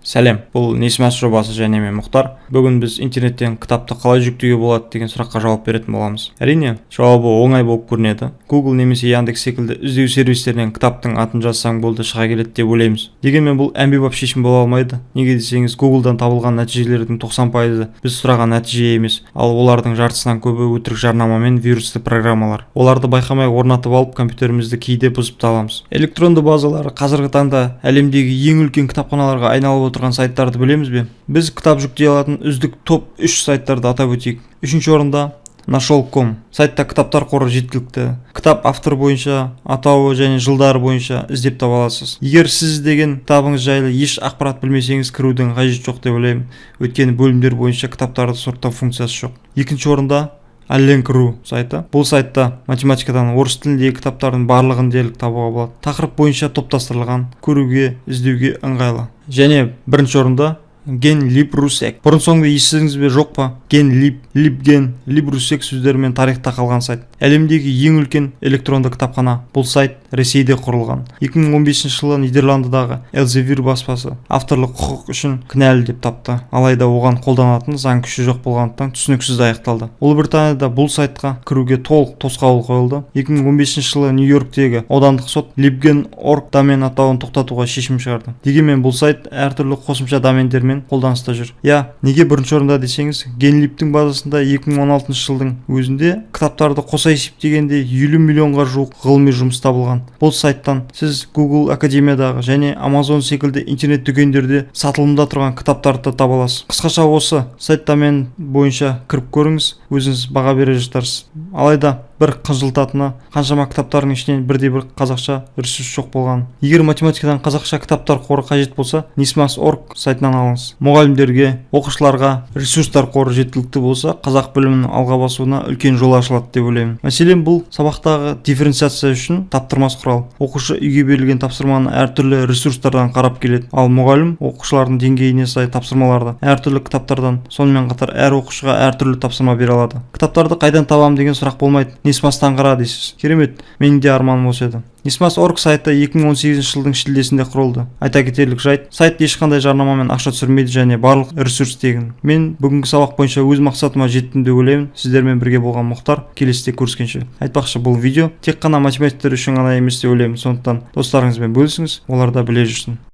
Сәлем, бұл Несмас жобасы және мен Мұхтар. Бүгін біз интернеттен кітапты қалай жүктеуге болады деген сұраққа жауап беретін боламыз. Әрине, жауабы оңай болып көрінеді. Google немесе Яндекс секілді іздеу сервистерінен кітаптың атын жазсаң болды шыға келеді деп ойлаймыз. Дегенмен бұл әмбебап шешім бола алмайды. Неге десеңіз, Google'дан табылған нәтижелердің 90%-ы біз сұраған нәтиже емес, ал олардың жартысынан көбі өтірік жарнама мен вирусты программалар. Оларды байқамай орнатып алып, компьютерімізді кейде бұзып та аламыз. Электронды базалары қазіргі таңда әлемдегі ең үлкен кітапханаларға айналып отырған сайттарды білеміз бе? Біз кітап жүктей алатын үздік топ 3 сайттарды атап өтейік. 3-ші орында Нашол.ком. Сайтта кітаптар қоры жеткілікті. Кітап автор бойынша, атауы және жылдары бойынша іздеп таба аласыз. Егер сіз іздеген кітабыңыз жайлы еш ақпарат білмесеңіз, кірудің қажеті жоқ деп ойлаймын. Өйткені бөлімдер бойынша кітаптарды сорттау функциясы жоқ. 2-ші орында Allen.ru сайты. Бұл сайтта математикадан орыс тіліндегі кітаптардың барлығын дерлік табуға болады. Тақырып бойынша топтастырылған, көруге, іздеуге ыңғайлы. Және 1-ші орында Gen.lib.ru.sec. Бұрын соңды естідіңіз бе жоқ па? Gen.lib, LibGen, Lib.ru.sec сөздерімен тарихта қалған сайт. Әлемдегі ең үлкен электронды кітапхана. Бұл сайт Ресейде құрылған. 2015 жылы Нидерландыдағы Elsevier баспасы авторлық құқық үшін кінәлі деп тапты. Алайда оған қолданатын заң күші жоқ болғандықтан түсініксіз аяқталды. Ұлыбританияда бұл сайтқа кіруге толық тосқауыл қойылды. 2015 жылы Нью-Йорктегі аудандық сот libgen.org домен атауын тоқтатуға шешім шығарды. Дегенмен бұл сайт әртүрлі қосымша домендермен қолданыста жүр. Неге 1-ші орында десеңіз, Genlib'тің базасында 2016 жылдың өзінде кітаптарды қоса есептегенде 50 миллионға жуық ғылыми жұмыс табылған. Бұл сайттан сіз Google Академиядағы және Amazon секілді интернет дүкендерде сатылымда тұрған кітаптарды таба аласыз. Қысқаша осы сайт домен бойынша кіріп көріңіз, өзіңіз баға бере жатарсыз. Алайда бір қынжылтатыны, қаншама кітаптардың ішінен бірде-бір қазақша ресурс жоқ болған. Егер математикадан қазақша кітаптар қоры қажет болса, Nesmas.org сайтынан алыңыз. Мұғалімдерге, оқушыларға ресурстар қоры жеткілікті болса, қазақ білімінің алға басуына үлкен жол ашылады деп ойлаймын. Мәселен, бұл сабақтағы дифференциация үшін таптырмас құрал. Оқушы үйге берілген тапсырманы әртүрлі ресурстардан қарап келеді, ал мұғалім оқушылардың деңгейіне сай тапсырмаларды әртүрлі кітаптардан, сонымен қатар әр оқушыға әртүрлі тапсырма бере алады. Кітаптарды қайдан табамын деген сұрақ болмайды. Несмастан қара дейсіз. Керемет, менің де арманым осы еді. Nesmas.org сайты 2018 жылдың шілдесінде құрылды. Айта кетерлік жайт, сайт ешқандай жарнамамен ақша түсірмейді және барлық ресурс тегін. Мен бүгінгі сабақ бойынша өз мақсатыма жеттім деп ойлаймын. Сіздермен бірге болған Мұхтар. Келесіде көріскенше. Айтпақшы, бұл видео тек қана математиктер үшін ғана емес деп ойлаймын. Сондықтан достарыңызбен бөлісіңіз, олар да біле жүрсін.